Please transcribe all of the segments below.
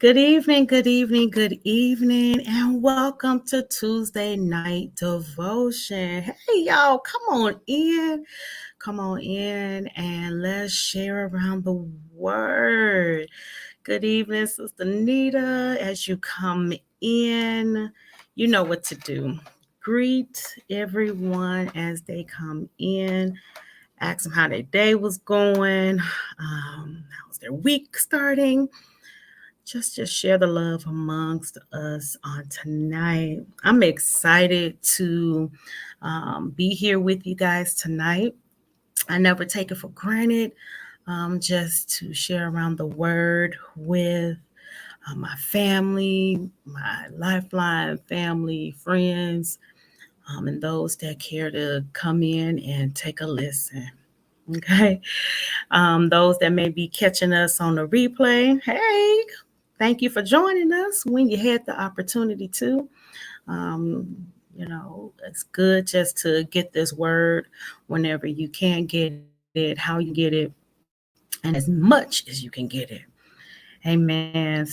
Good evening, and welcome to Tuesday Night Devotion. Hey, y'all, come on in, and let's share around the word. Good evening, Sister Nita. As you come in, you know what to do. Greet everyone as they come in. Ask them how their day was going. How's their week starting? Just share the love amongst us on tonight. I'm excited to be here with you guys tonight. I never take it for granted just to share around the word with my family, my lifeline family, friends, and those that care to come in and take a listen. Okay. Those that may be catching us on the replay, hey, thank you for joining us when you had the opportunity to. It's good just to get this word whenever you can get it, how you get it, and as much as you can get it. Amen.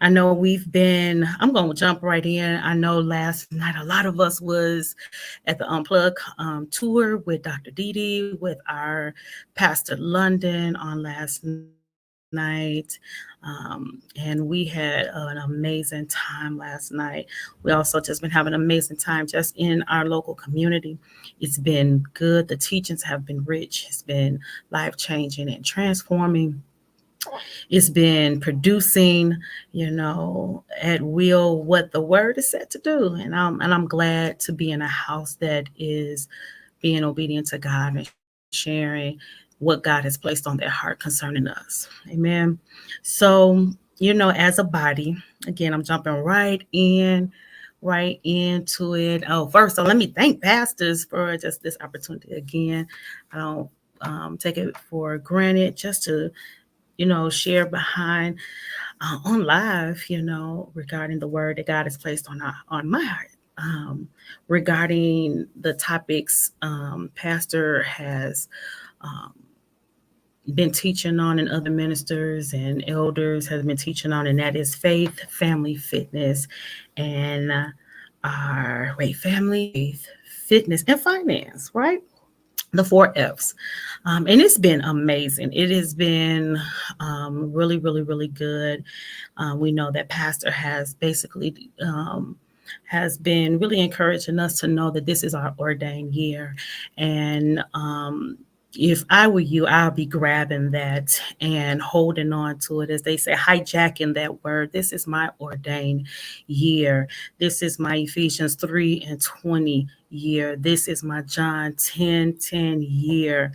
I know I'm going to jump right in. I know last night a lot of us was at the Unplug tour with Dr. Didi, with our Pastor London on last night. And we had an amazing time last night. We also just been having an amazing time just in our local community. It's been good. The teachings have been rich. It's been life-changing and transforming. It's been producing, at will what the word is set to do. And I'm glad to be in a house that is being obedient to God and sharing what God has placed on their heart concerning us. Amen. So, as a body, again, I'm jumping right into it. Oh, first, so let me thank pastors for just this opportunity again. I don't take it for granted just to share behind on live, regarding the word that God has placed on my heart. Regarding the topics Pastor has um, been teaching on, and other ministers and elders have been teaching on, and that is faith, family, fitness, and family, faith, fitness, and finance, right? The four F's. And it's been amazing. It has been really, really, really good. We know that Pastor has basically has been really encouraging us to know that this is our ordained year. And if I were you, I'll be grabbing that and holding on to it, as they say, hijacking that word. This is my ordained year. This is my Ephesians 3:20 year. This is my John 10:10 year.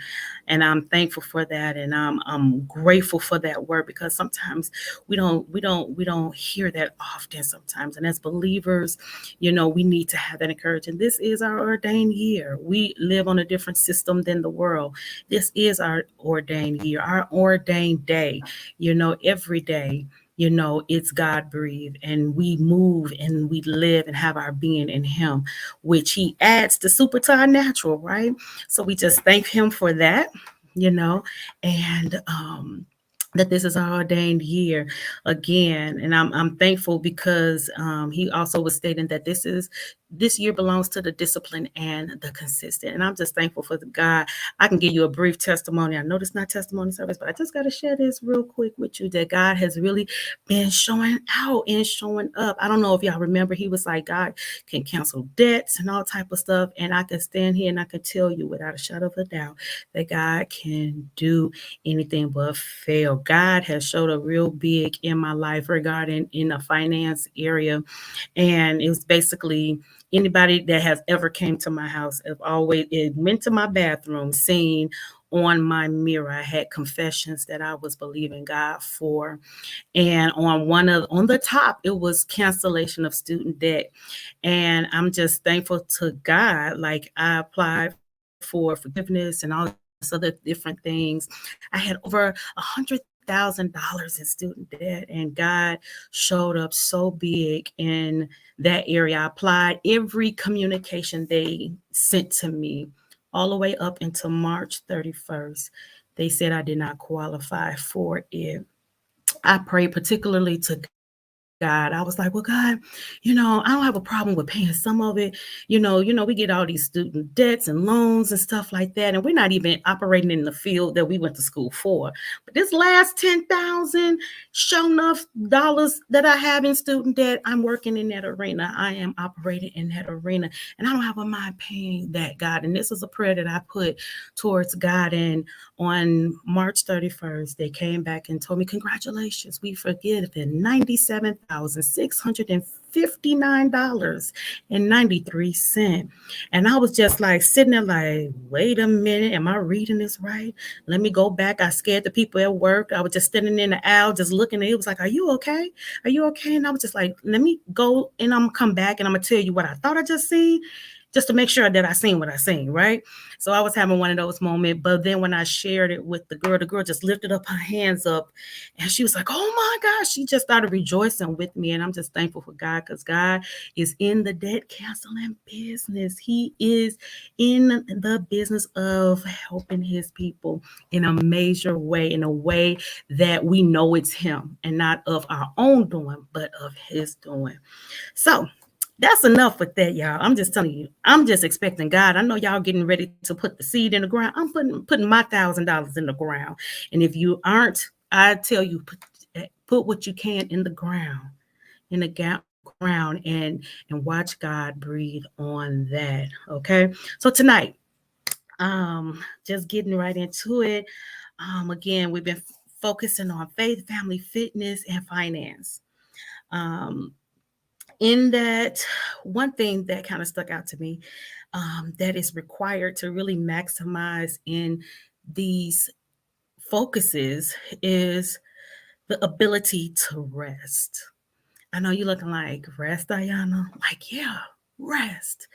And I'm thankful for that. And I'm grateful for that word, because sometimes we don't hear that often sometimes. And as believers, we need to have that encouragement. This is our ordained year. We live on a different system than the world. This is our ordained year, our ordained day. Every day, it's God breathed, and we move and we live and have our being in Him, which He adds the super to our natural, right? So we just thank Him for that, and that this is our ordained year again. And I'm thankful because he also was stating that this year belongs to the discipline and the consistent. And I'm just thankful for the God. I can give you a brief testimony. I know it's not testimony service, but I just got to share this real quick with you, that God has really been showing out and showing up. I don't know if y'all remember, he was like, God can cancel debts and all type of stuff. And I can stand here and I can tell you without a shadow of a doubt that God can do anything but fail. God has showed up real big in my life regarding in the finance area. And it was basically anybody that has ever came to my house, it went to my bathroom, seen on my mirror, I had confessions that I was believing God for. And on the top, it was cancellation of student debt. And I'm just thankful to God. Like, I applied for forgiveness and all this other different things. I had over $100,000 in student debt, and God showed up so big in that area. I applied every communication they sent to me all the way up until March 31st. They said I did not qualify for it. I prayed particularly to God. I was like, well, God, I don't have a problem with paying some of it. We get all these student debts and loans and stuff like that, and we're not even operating in the field that we went to school for. But this last 10,000 show enough dollars that I have in student debt, I'm working in that arena. I am operating in that arena, and I don't have a mind paying that, God. And this is a prayer that I put towards God. And on March 31st, they came back and told me, congratulations, we forgiven $97,659.93. And I was just like sitting there like, wait a minute, am I reading this right? Let me go back. I scared the people at work. I was just standing in the aisle, just looking. And it was like, are you okay? Are you okay? And I was just like, let me go and I'm gonna come back and I'm gonna tell you what I thought I just seen, just to make sure that I seen what I seen, right? So I was having one of those moments. But then when I shared it with the girl just lifted up her hands up and she was like, oh my gosh, she just started rejoicing with me. And I'm just thankful for God because God is in the debt canceling business. He is in the business of helping his people in a major way, in a way that we know it's him and not of our own doing, but of his doing. So that's enough with that, y'all. I'm just telling you. I'm just expecting God. I know y'all getting ready to put the seed in the ground. I'm putting my $1,000 in the ground. And if you aren't, I tell you, put what you can in the ground, in the ground, and watch God breathe on that. Okay. So tonight, just getting right into it. Again, we've been focusing on faith, family, fitness, and finance. Um, in that, one thing that kind of stuck out to me, that is required to really maximize in these focuses is the ability to rest. I know you're looking like, rest, Ayana? Like, yeah, rest.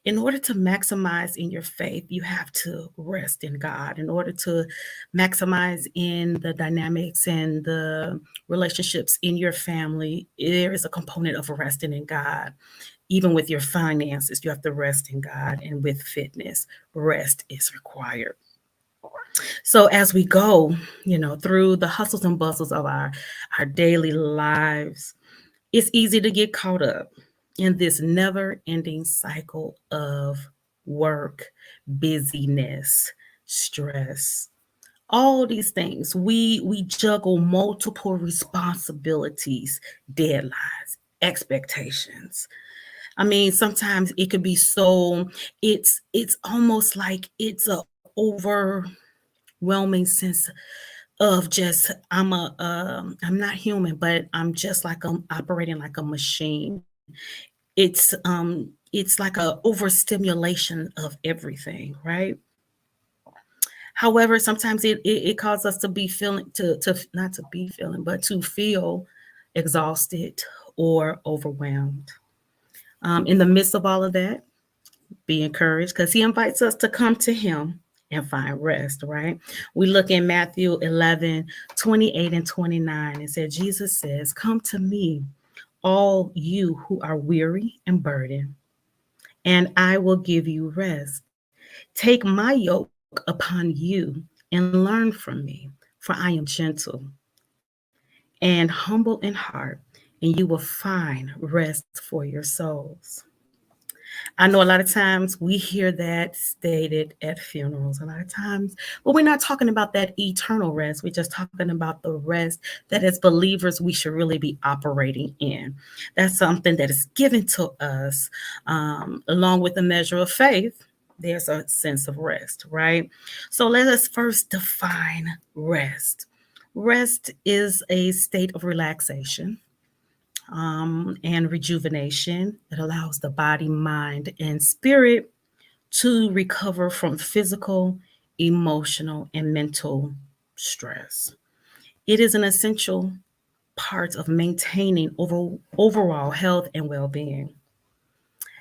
In order to maximize in your faith, you have to rest in God. In order to maximize in the dynamics and the relationships in your family, there is a component of resting in God. Even with your finances, you have to rest in God. And with fitness, rest is required. So as we go, through the hustles and bustles of our daily lives, it's easy to get caught up in this never ending cycle of work, busyness, stress, all these things. We juggle multiple responsibilities, deadlines, expectations. I mean, sometimes it could be so, it's almost like it's a overwhelming sense of just I'm not human, but I'm just like I'm operating like a machine. It's like a overstimulation of everything, right? However, sometimes it causes us to be feeling to not to be feeling, but to feel exhausted or overwhelmed. In the midst of all of that, be encouraged because he invites us to come to him and find rest, right? We look in Matthew 11:28 and 29. It said, Jesus says, come to me, all you who are weary and burdened, and I will give you rest. Take my yoke upon you and learn from me, for I am gentle and humble in heart, and you will find rest for your souls. I know a lot of times we hear that stated at funerals, a lot of times, but we're not talking about that eternal rest. We're just talking about the rest that as believers we should really be operating in. That's something that is given to us, along with a measure of faith. There's a sense of rest, right? So let us first define rest. Rest is a state of relaxation, and rejuvenation that allows the body, mind, and spirit to recover from physical, emotional, and mental stress. It is an essential part of maintaining overall health and well being.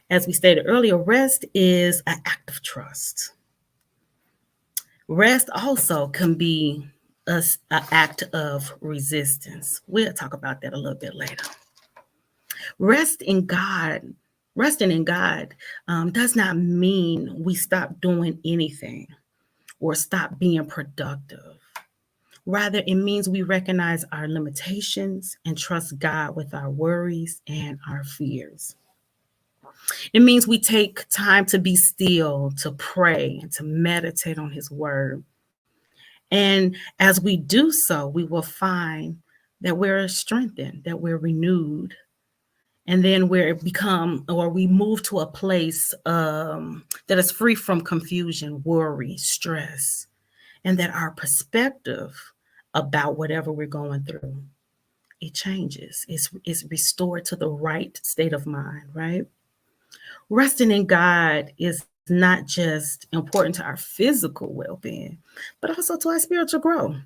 As we stated earlier, rest is an act of trust. Rest also can be an act of resistance. We'll talk about that a little bit later. Rest in God, resting in God, does not mean we stop doing anything or stop being productive Rather, it means we recognize our limitations and trust God with our worries and our fears. It means we take time to be still, to pray, and to meditate on His word. And as we do so, we will find that we're strengthened, that we're renewed, and then we move to a place that is free from confusion, worry, stress, and that our perspective about whatever we're going through, it changes. It's restored to the right state of mind, right? Resting in God is not just important to our physical well-being, but also to our spiritual growth.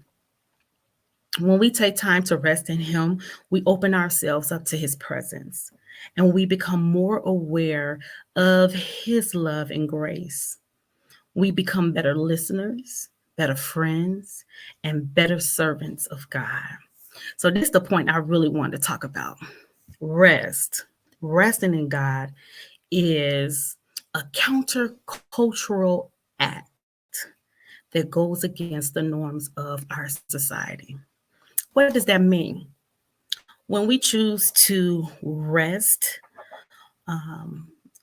When we take time to rest in Him, we open ourselves up to His presence and we become more aware of His love and grace. We become better listeners, better friends, and better servants of God. So, this is the point I really wanted to talk about. Rest. Resting in God is a countercultural act that goes against the norms of our society. What does that mean? When we choose to rest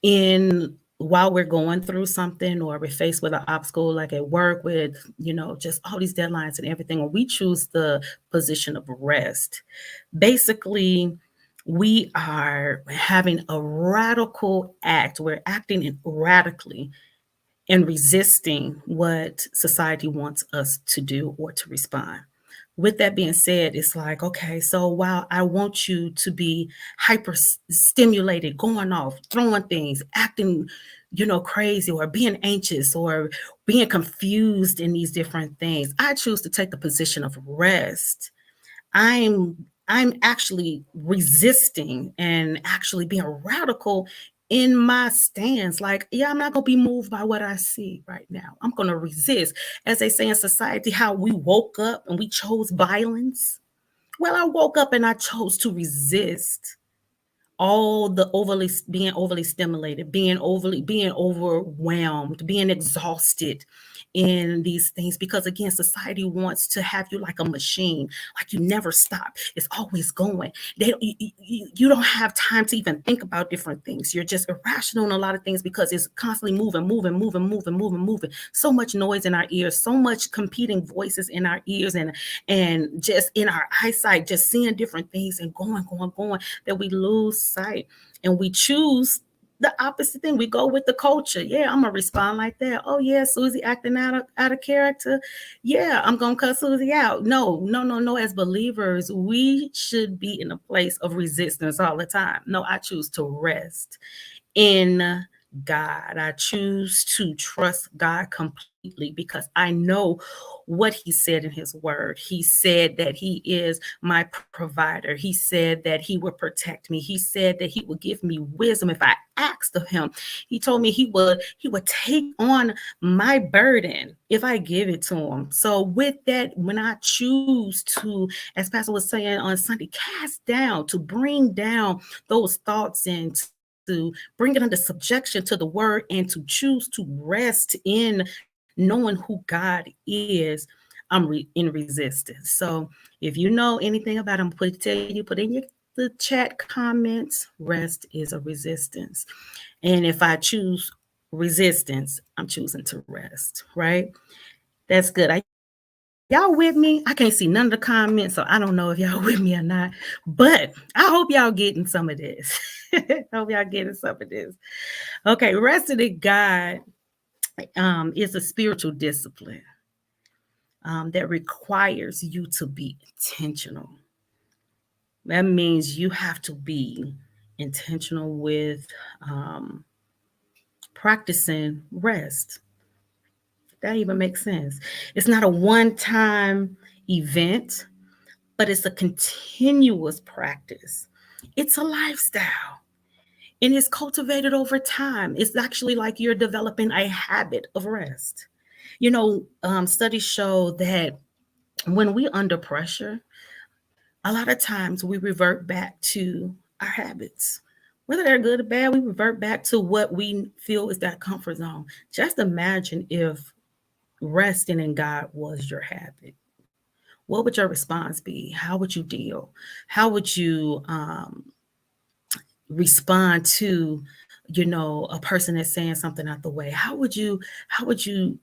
in while we're going through something or we're faced with an obstacle like at work with just all these deadlines and everything, when we choose the position of rest, basically we are having a radical act. We're acting radically and resisting what society wants us to do or to respond. With that being said, it's like, okay, so while I want you to be hyper stimulated, going off, throwing things, acting, crazy, or being anxious or being confused in these different things, I choose to take the position of rest. I'm actually resisting and actually being radical in my stance. Like, yeah, I'm not gonna be moved by what I see right now. I'm gonna resist. As they say in society, how we woke up and we chose violence. Well, I woke up and I chose to resist all the overly stimulated, being overwhelmed, being exhausted in these things, because again, society wants to have you like a machine, like you never stop, it's always going. You don't have time to even think about different things. You're just irrational in a lot of things because it's constantly moving, so much noise in our ears, so much competing voices in our ears, and just in our eyesight, just seeing different things and going, that we lose sight and we choose the opposite thing. We go with the culture. Yeah, I'm gonna respond like that. Oh yeah, Susie acting out of character. Yeah, I'm gonna cut Susie out. No, no, no, no. As believers, we should be in a place of resistance all the time. No, I choose to rest in God. I choose to trust God completely because I know what He said in His word. He said that He is my provider. He said that He would protect me. He said that He would give me wisdom if I asked of Him. He told me He would take on my burden if I give it to Him. So with that, when I choose to, as Pastor was saying on Sunday, cast down, to bring down those thoughts and to bring it under subjection to the word and to choose to rest in knowing who God is, in resistance. So if you know anything about him, put in the chat comments, rest is a resistance. And if I choose resistance, I'm choosing to rest, right? That's good. Are y'all with me? I can't see none of the comments, so I don't know if y'all with me or not. But I hope y'all getting some of this. I hope y'all getting some of this. Okay, resting in God is a spiritual discipline that requires you to be intentional. That means you have to be intentional with practicing rest. That even makes sense. It's not a one time event, but it's a continuous practice. It's a lifestyle and it's cultivated over time. It's actually like you're developing a habit of rest. Studies show that when we under pressure, a lot of times we revert back to our habits. Whether they're good or bad, we revert back to what we feel is that comfort zone. Just imagine if resting in God was your habit. what would your response be? How would you deal? How would you respond to, a person that's saying something out the way? How would you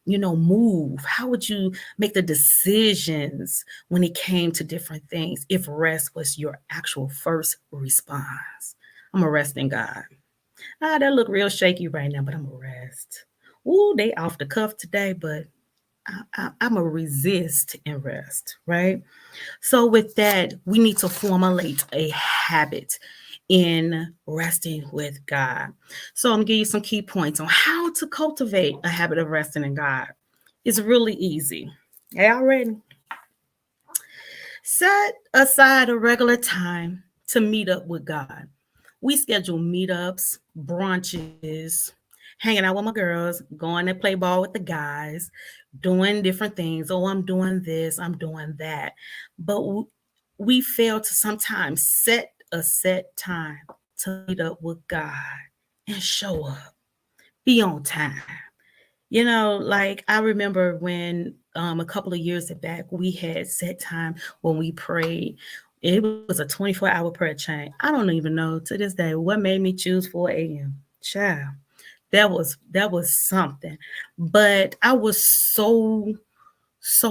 move? How would you make the decisions when it came to different things if rest was your actual first response? I'm a rest in God. That look real shaky right now, but I'm a rest. Ooh, they off the cuff today, but I'm a resist and rest, right? So, with that, we need to formulate a habit in resting with God. So, I'm going to give you some key points on how to cultivate a habit of resting in God. It's really easy. Y'all ready? Set aside a regular time to meet up with God. We schedule meetups, brunches, hanging out with my girls, going to play ball with the guys, doing different things. Oh, I'm doing this, I'm doing that. But we fail to sometimes set a set time to meet up with God and show up, be on time. Like I remember when a couple of years back, we had set time when we prayed. It was a 24-hour prayer chain. I don't even know to this day what made me choose 4 a.m. Child, that was something. But I was so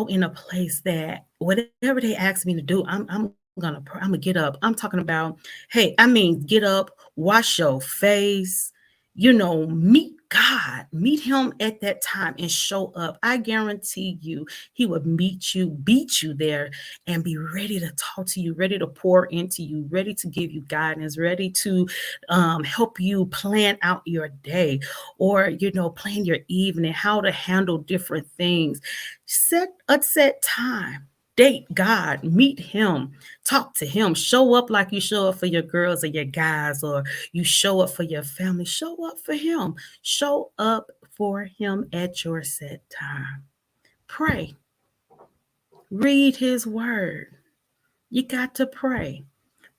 in a place that whatever they asked me to do, I'm gonna get up. I'm talking about, hey, I mean, get up, wash your face, meet God, meet Him at that time and show up. I guarantee you, He would meet you, beat you there, and be ready to talk to you, ready to pour into you, ready to give you guidance, ready to help you plan out your day, or plan your evening, how to handle different things. Set a set time. Date God, meet Him, talk to Him, show up like you show up for your girls or your guys, or you show up for your family. Show up for Him. Show up for Him at your set time. Pray, read His word. You got to pray.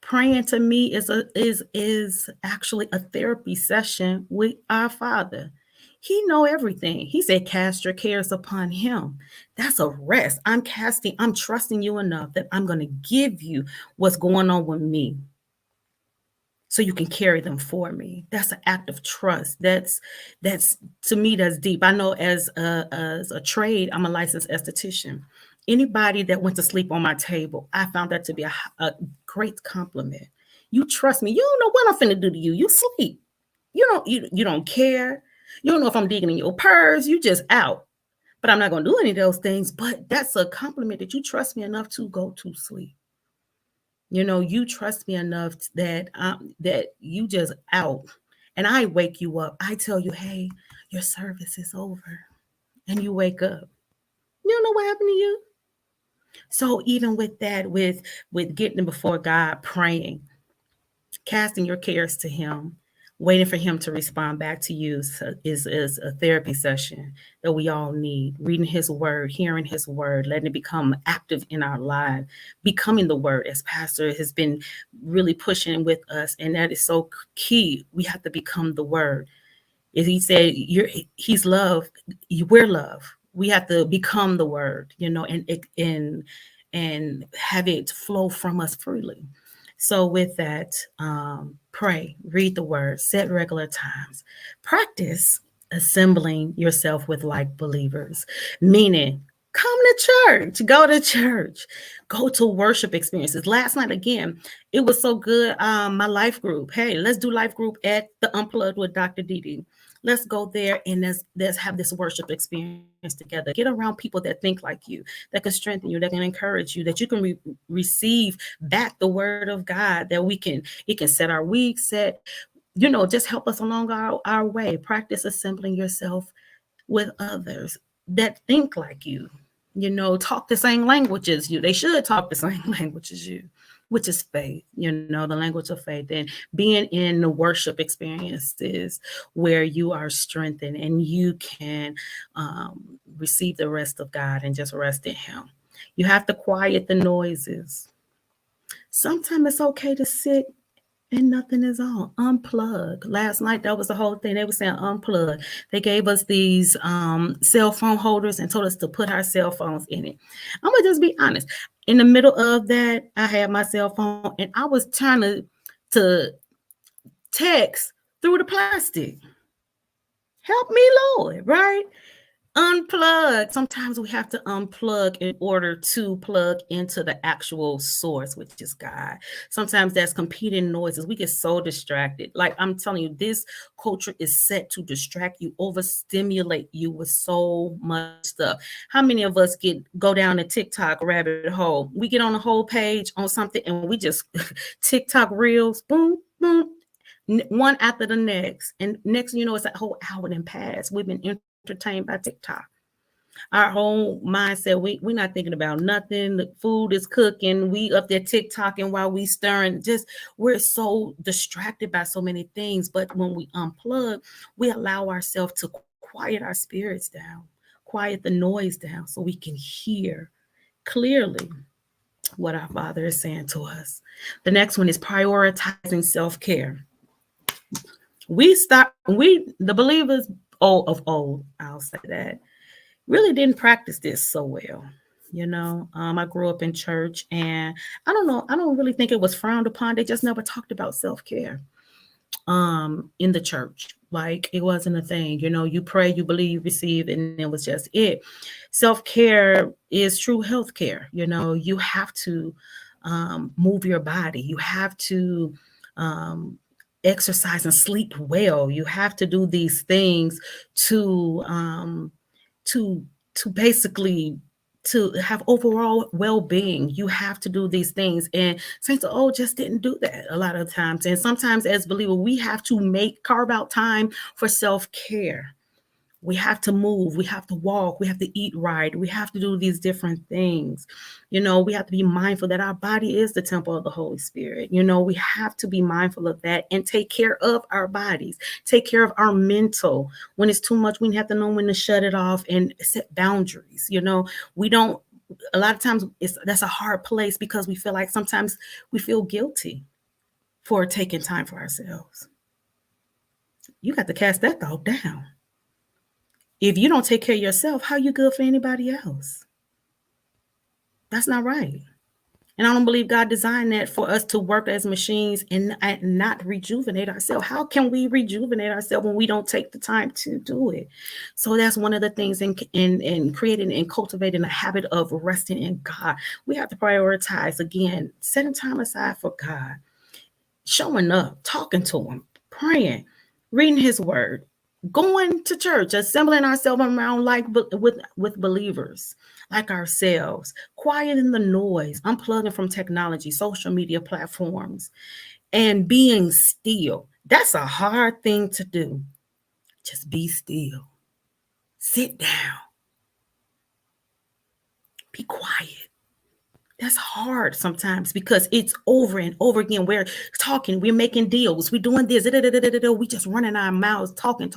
Praying to me is actually a therapy session with our Father. He know everything. He said, cast your cares upon him. That's a rest. I'm trusting you enough that I'm going to give you what's going on with me so you can carry them for me. That's an act of trust. That's to me, that's deep. I know as a trade, I'm a licensed esthetician. Anybody that went to sleep on my table, I found that to be a great compliment. You trust me. You don't know what I'm finna do to you. You sleep. You don't care. You don't know if I'm digging in your purse. You just out. But I'm not gonna do any of those things. But that's a compliment that you trust me enough to go to sleep. You trust me enough that you just out, and I wake you up. I tell you, hey, your service is over, and you wake up. You don't know what happened to you. So even with that, with getting before God, praying, casting your cares to Him, waiting for Him to respond back to you is a therapy session that we all need. Reading His Word, hearing His Word, letting it become active in our life, becoming the Word, as Pastor has been really pushing with us. And that is so key. We have to become the Word. As He said, He's love, we're love. We have to become the Word, and have it flow from us freely. So, with that, pray, read the word, set regular times, practice assembling yourself with like believers, meaning come to church, go to worship experiences. Last night, again, it was so good. My life group, hey, let's do life group at the Unplugged with Dr. Didi. Let's go there and let's have this worship experience together. Get around people that think like you, that can strengthen you, that can encourage you, that you can receive back the word of God, that it can set our week, just help us along our way. Practice assembling yourself with others that think like you, talk the same language as you. They should talk the same language as you, which is faith, the language of faith. And being in the worship experiences where you are strengthened and you can receive the rest of God and just rest in Him. You have to quiet the noises. Sometimes it's okay to sit and nothing is on. Unplug. Last night, that was the whole thing. They were saying unplug. They gave us these cell phone holders and told us to put our cell phones in it. I'm gonna just be honest. In the middle of that, I had my cell phone and I was trying to text through the plastic. Help me, Lord, right? Unplug. Sometimes we have to unplug in order to plug into the actual source, which is God. Sometimes that's competing noises. We get so distracted. Like I'm telling you, this culture is set to distract you, overstimulate you with so much stuff. How many of us go down a TikTok rabbit hole? We get on a whole page on something and we just TikTok reels, boom, boom, one after the next. And next, it's a whole hour and passed. We've been entertained by TikTok. Our whole mindset, we're not thinking about nothing. The food is cooking. We up there TikToking while we stirring. Just we're so distracted by so many things. But when we unplug, we allow ourselves to quiet our spirits down, quiet the noise down so we can hear clearly what our Father is saying to us. The next one is prioritizing self-care. The believers of old, I'll say that, really didn't practice this so well. I grew up in church and I don't know, I don't really think it was frowned upon. They just never talked about self-care in the church. Like it wasn't a thing. You pray, you believe, you receive, and it was just it. Self-care is true health care. You have to move your body. You have to exercise and sleep well. You have to do these things to to to basically to have overall well-being. You have to do these things, and saints of old just didn't do that a lot of times. And sometimes as believers we have to carve out time for self-care. We have to move, we have to walk, we have to eat right, we have to do these different things. We have to be mindful that our body is the temple of the Holy Spirit. We have to be mindful of that and take care of our bodies, take care of our mental. When it's too much, we have to know when to shut it off and set boundaries. We don't, a lot of times that's a hard place because we feel like sometimes we feel guilty for taking time for ourselves. You got to cast that thought down. If you don't take care of yourself, how are you good for anybody else? That's not right. And I don't believe God designed that for us to work as machines and not rejuvenate ourselves. How can we rejuvenate ourselves when we don't take the time to do it? So that's one of the things in creating and cultivating a habit of resting in God. We have to prioritize, again, setting time aside for God, showing up, talking to Him, praying, reading His Word, going to church, assembling ourselves around like with believers like ourselves, quieting the noise, unplugging from technology, social media platforms, and being still. That's a hard thing to do. Just be still. Sit down. Be quiet. That's hard sometimes because it's over and over again. We're talking, we're making deals, we're doing this, we just running our mouths, talking.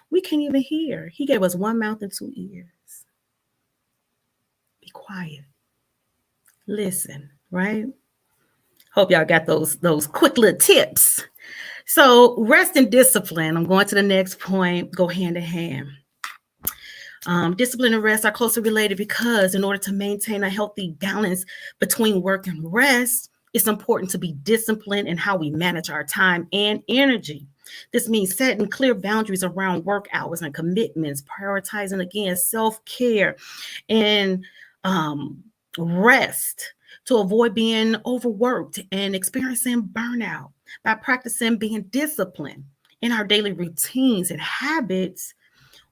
We can't even hear. He gave us one mouth and two ears. Be quiet. Listen, right? Hope y'all got those quick little tips. So rest and discipline. I'm going to the next point, go hand in hand. Discipline and rest are closely related because in order to maintain a healthy balance between work and rest, it's important to be disciplined in how we manage our time and energy. This means setting clear boundaries around work hours and commitments, prioritizing again self-care and rest to avoid being overworked and experiencing burnout. By practicing being disciplined in our daily routines and habits,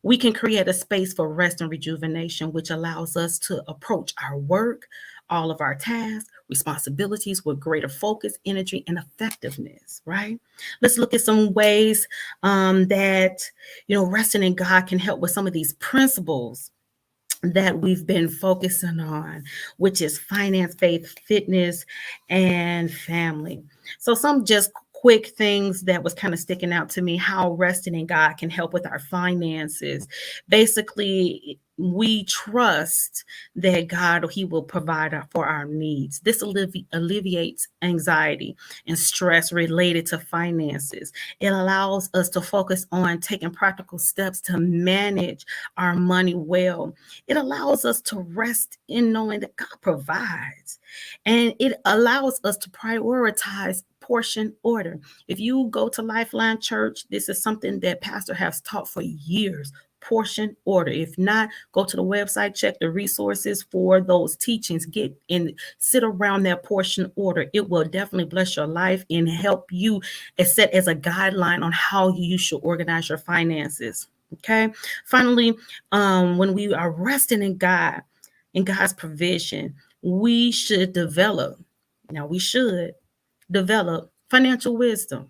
we can create a space for rest and rejuvenation, which allows us to approach our work, all of our tasks, responsibilities with greater focus, energy, and effectiveness, right? Let's look at some ways that, resting in God can help with some of these principles that we've been focusing on, which is finance, faith, fitness, and family. So some just quick things that was kind of sticking out to me, how resting in God can help with our finances. Basically, we trust that God, He will provide for our needs. This alleviates anxiety and stress related to finances. It allows us to focus on taking practical steps to manage our money well. It allows us to rest in knowing that God provides, and it allows us to prioritize portion order. If you go to Lifeline Church, this is something that Pastor has taught for years. Portion order. If not, go to the website, check the resources for those teachings, get and sit around that portion order. It will definitely bless your life and help you set as a guideline on how you should organize your finances. Okay. Finally, when we are resting in God, in God's provision, we should develop. Now, we should develop financial wisdom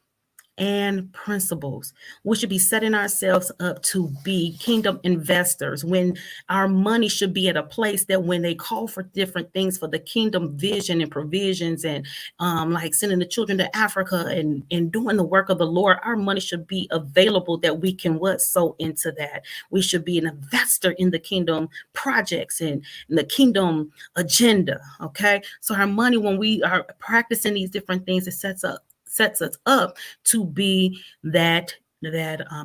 and principles. We should be setting ourselves up to be kingdom investors when our money should be at a place that when they call for different things for the kingdom vision and provisions, and like sending the children to Africa and doing the work of the Lord, our money should be available that we can what sow into that. We should be an investor in the kingdom projects and the kingdom agenda. Okay. So our money, when we are practicing these different things, it sets us up to be that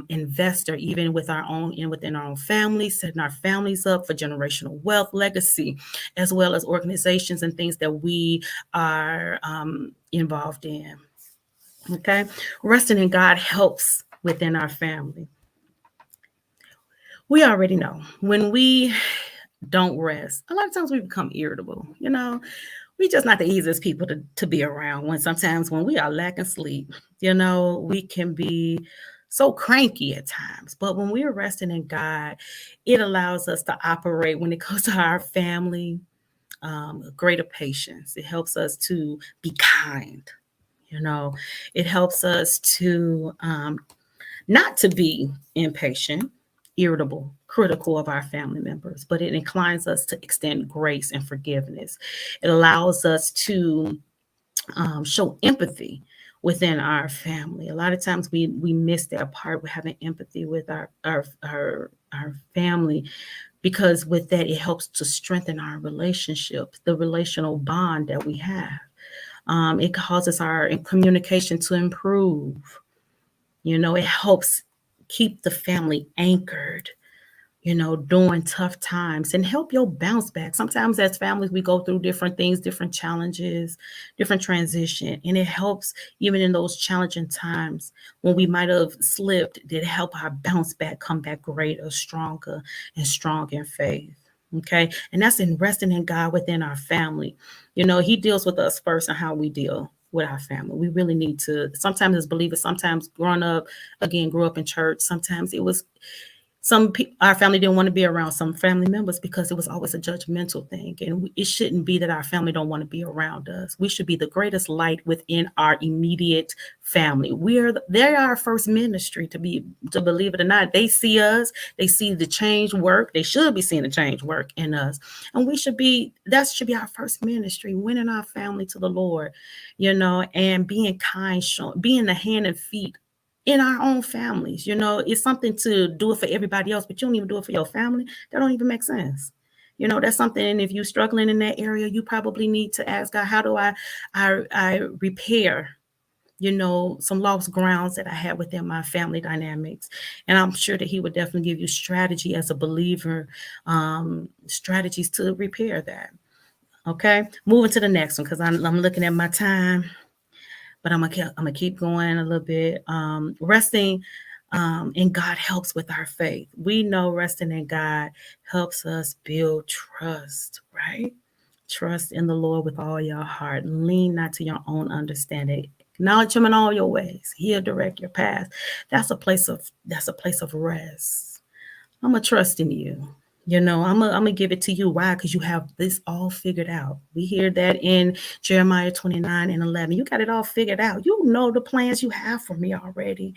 investor, even with our own and within our own families, setting our families up for generational wealth legacy, as well as organizations and things that we are involved in. Okay, resting in God helps within our family. We already know when we don't rest, a lot of times we become irritable. We just not the easiest people to be around. When sometimes when we are lacking sleep, we can be so cranky at times. But when we're resting in God, it allows us to operate when it comes to our family, greater patience. It helps us to be kind. It helps us to not to be impatient, irritable, critical of our family members, but it inclines us to extend grace and forgiveness. It allows us to show empathy within our family. A lot of times we miss that part with having empathy with our family, because with that it helps to strengthen our relationship, the relational bond that we have. It causes our communication to improve. It helps keep the family anchored, during tough times, and help your bounce back. Sometimes as families, we go through different things, different challenges, different transition, and it helps even in those challenging times when we might have slipped, it help our bounce back, come back greater, stronger, and strong in faith. Okay. And that's in resting in God within our family. He deals with us first and how we deal with our family. We really need to, sometimes as believers, sometimes growing up, again, grew up in church, sometimes it was some people, our family didn't want to be around some family members because it was always a judgmental thing. And it shouldn't be that our family don't want to be around us. We should be the greatest light within our immediate family. They are our first ministry, to believe it or not. They see us, they see the change work. They should be seeing the change work in us. And that should be our first ministry, winning our family to the Lord, and being kind, being the hand and feet in our own families. It's something to do it for everybody else, but you don't even do it for your family. That don't even make sense. That's something. If you're struggling in that area, you probably need to ask God, how do I repair, some lost grounds that I had within my family dynamics. And I'm sure that He would definitely give you strategy as a believer, strategies to repair that. Okay, moving to the next one, because I'm looking at my time, but I'm gonna keep going a little bit. Resting in God helps with our faith. We know resting in God helps us build trust, right? Trust in the Lord with all your heart. Lean not to your own understanding. Acknowledge Him in all your ways. He'll direct your path. That's a place of rest. I'm gonna trust in you. I'm gonna give it to you. Why? Because you have this all figured out. We hear that in Jeremiah 29:11. You got it all figured out. You know the plans you have for me already.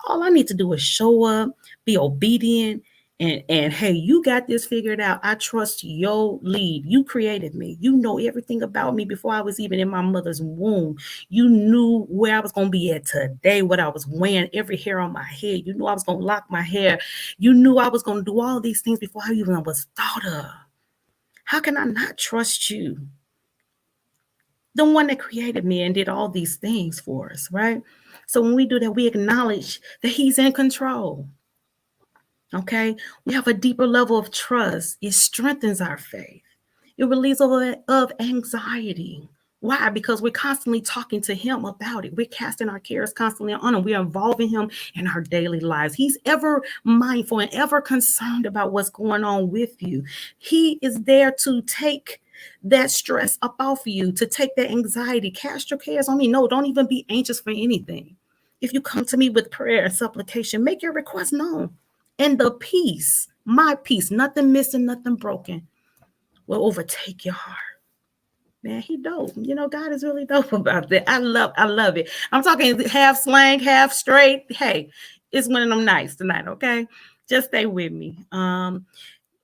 All I need to do is show up, be obedient, And hey, you got this figured out. I trust your lead. You created me. You know everything about me before I was even in my mother's womb. You knew where I was going to be at today, what I was wearing, every hair on my head. You knew I was going to lock my hair. You knew I was going to do all these things before I even was thought of. How can I not trust you? The one that created me and did all these things for us, right? So when we do that, we acknowledge that he's in control. Okay, we have a deeper level of trust. It strengthens our faith. It relieves of anxiety. Why? Because we're constantly talking to him about it. We're casting our cares constantly on him. We're involving him in our daily lives. He's ever mindful and ever concerned about what's going on with you. He is there to take that stress up off of you, to take that anxiety. Cast your cares on me. No, don't even be anxious for anything. If you come to me with prayer and supplication, make your request known. And the peace, my peace, nothing missing, nothing broken, will overtake your heart. Man, he dope. You know, God is really dope about that. I love it. I'm talking half slang, half straight. Hey, it's one of them nights tonight, okay? Just stay with me.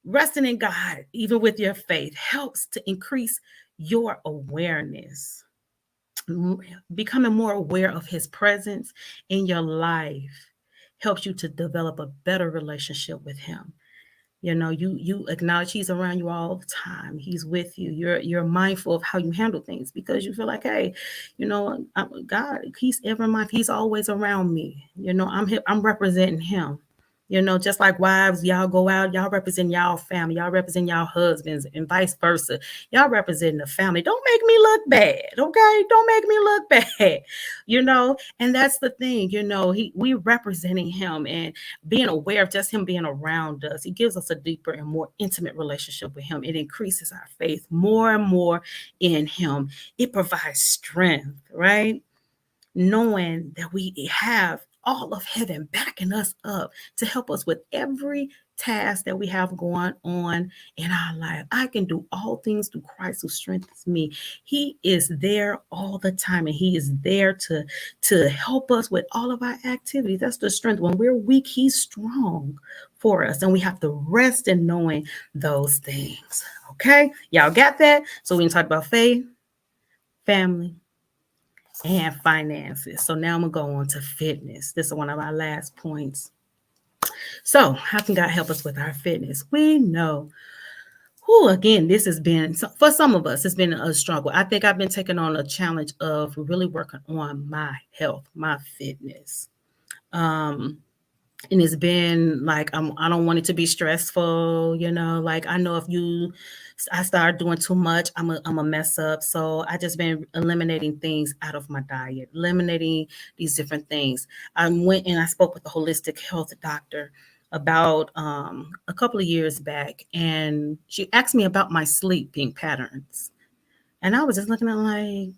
Resting in God, even with your faith, helps to increase your awareness. Becoming more aware of his presence in your life helps you to develop a better relationship with him. You know, you acknowledge he's around you all the time. He's with you. You're mindful of how you handle things because you feel like, hey, you know, God, he's ever mindful. He's always around me. You know, I'm representing him. You know, just like wives, y'all go out, y'all represent y'all family, y'all represent y'all husbands, and vice versa. Y'all represent the family. Don't make me look bad, okay? Don't make me look bad, you know. And that's the thing, you know. We representing him and being aware of just him being around us. He gives us a deeper and more intimate relationship with him. It increases our faith more and more in him. It provides strength, right? Knowing that we have all of heaven backing us up to help us with every task that we have going on in our life. I can do all things through Christ who strengthens me. He is there all the time and he is there to help us with all of our activities. That's the strength. When we're weak, he's strong for us and we have to rest in knowing those things. Okay? Y'all got that? So we can talk about faith, family, and finances. So now I'm gonna go on to fitness. This is one of our last points. So, how can God help us with our fitness? We know, again, this has been for some of us, it's been a struggle. I think I've been taking on a challenge of really working on my health, my fitness. And it's been like I don't want it to be stressful, you know. Like I know if I start doing too much, I'm a mess up. So I just been eliminating things out of my diet, eliminating these different things. I went and I spoke with a holistic health doctor about a couple of years back, and she asked me about my sleeping patterns, and I was just looking at like,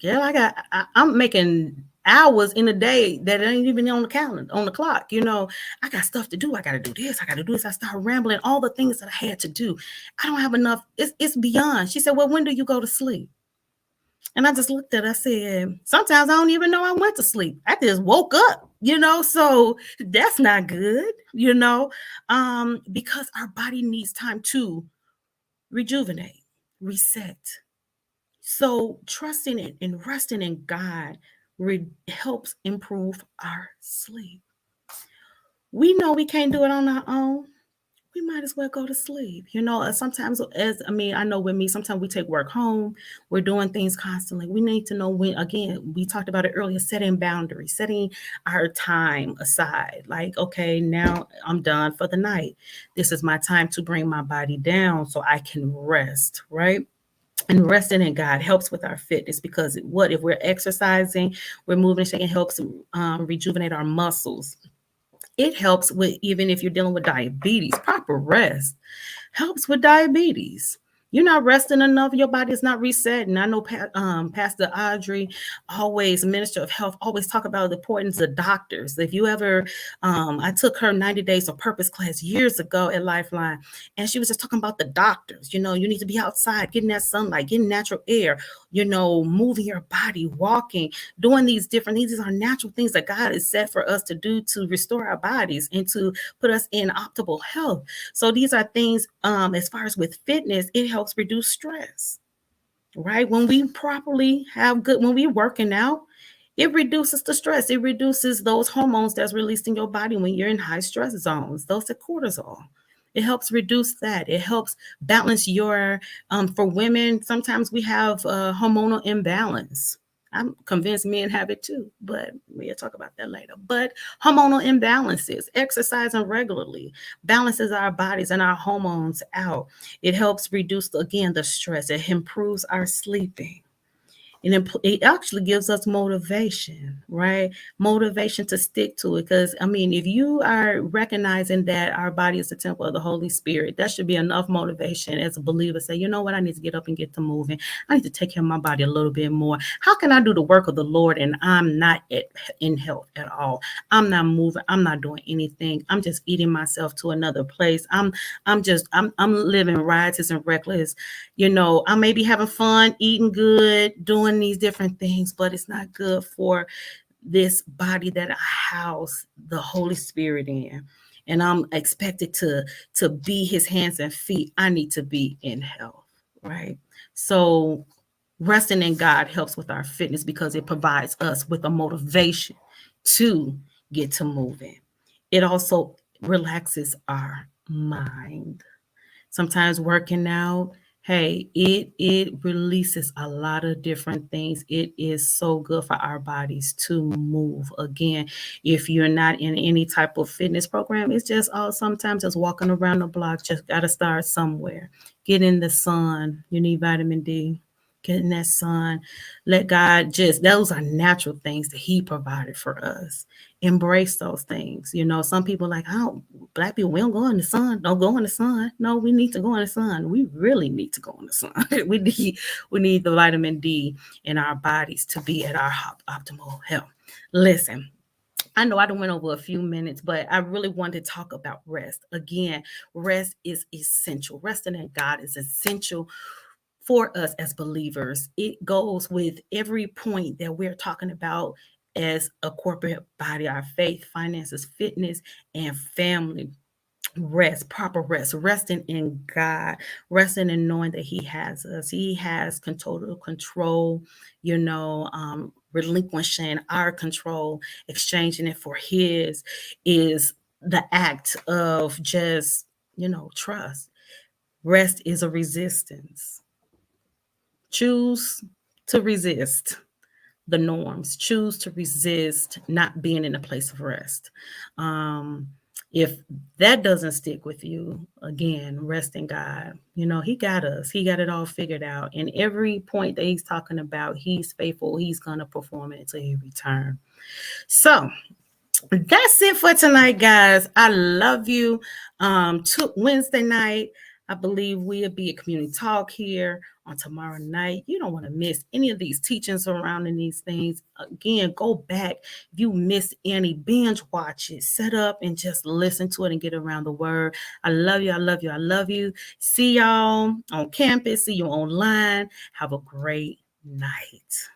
girl, I'm making hours in a day that ain't even on the calendar, on the clock. You know, I got stuff to do. I got to do this. I got to do this. I start rambling all the things that I had to do. I don't have enough. It's beyond. She said, well, when do you go to sleep? And I just looked at her, I said, sometimes I don't even know I went to sleep. I just woke up, you know, so that's not good, you know, because our body needs time to rejuvenate, reset. So trusting it and resting in God helps improve our sleep. We know we can't do it on our own. We might as well go to sleep. You know, sometimes I know with me, sometimes we take work home. We're doing things constantly. We need to know when, again, we talked about it earlier, setting boundaries, setting our time aside. Like, okay, now I'm done for the night. This is my time to bring my body down so I can rest, right? And resting in God helps with our fitness because what if we're exercising, we're moving, shaking, helps rejuvenate our muscles. It helps with even if you're dealing with diabetes, proper rest helps with diabetes. You're not resting enough. Your body is not resetting. I know Pastor Audrey, always minister of health, always talk about the importance of doctors. If you ever, I took her 90 days of purpose class years ago at Lifeline, and she was just talking about the doctors. You need to be outside, getting that sunlight, getting natural air, moving your body, walking, doing these different things. These are natural things that God has set for us to do to restore our bodies and to put us in optimal health. So these are things, as far as with fitness, it helps reduce stress, right? When we properly when we're working out, it reduces the stress. It reduces those hormones that's released in your body when you're in high stress zones, those are cortisol. It helps reduce that. It helps balance for women, sometimes we have hormonal imbalance. I'm convinced men have it too, but we'll talk about that later. But hormonal imbalances, exercising regularly balances our bodies and our hormones out. It helps reduce, again, the stress. It improves our sleeping. It actually gives us motivation, right? Motivation to stick to it. Because, I mean, if you are recognizing that our body is the temple of the Holy Spirit, that should be enough motivation as a believer. Say, you know what? I need to get up and get to moving. I need to take care of my body a little bit more. How can I do the work of the Lord and I'm not in health at all? I'm not moving. I'm not doing anything. I'm just eating myself to another place. I'm living riotous and reckless. I may be having fun, eating good, doing these different things, but it's not good for this body that I house the Holy Spirit in. And I'm expected to be his hands and feet. I need to be in health, right? So resting in God helps with our fitness because it provides us with a motivation to get to moving. It also relaxes our mind. Sometimes working out, hey, it releases a lot of different things. It is so good for our bodies to move. Again, if you're not in any type of fitness program, it's just sometimes just walking around the block. Just got to start somewhere. Get in the sun. You need vitamin D. Get in that sun. Let God those are natural things that he provided for us. Embrace those things. Some people like, oh, black people, we don't go in the sun. Don't go in the sun. No, we need to go in the sun. We really need to go in the sun. we need the vitamin D in our bodies to be at our optimal health. Listen, I know I done went over a few minutes, but I really wanted to talk about rest. Again, rest is essential. Resting in God is essential for us as believers. It goes with every point that we're talking about as a corporate body, our faith, finances, fitness, and family. Rest, proper rest, resting in God, resting in knowing that he has us. He has total control, relinquishing our control, exchanging it for his is the act of just, trust. Rest is a resistance. Choose to resist the norms. Choose to resist not being in a place of rest. If that doesn't stick with you, again, rest in God. He got us. He got it all figured out. And every point that he's talking about, he's faithful. He's going to perform it until he returns. So that's it for tonight, guys. I love you. Wednesday night, I believe we'll be at Community Talk here on tomorrow night. You don't want to miss any of these teachings surrounding these things. Again, go back. If you missed any, binge watch it. Set up and just listen to it and get around the word. I love you. I love you. I love you. See y'all on campus. See you online. Have a great night.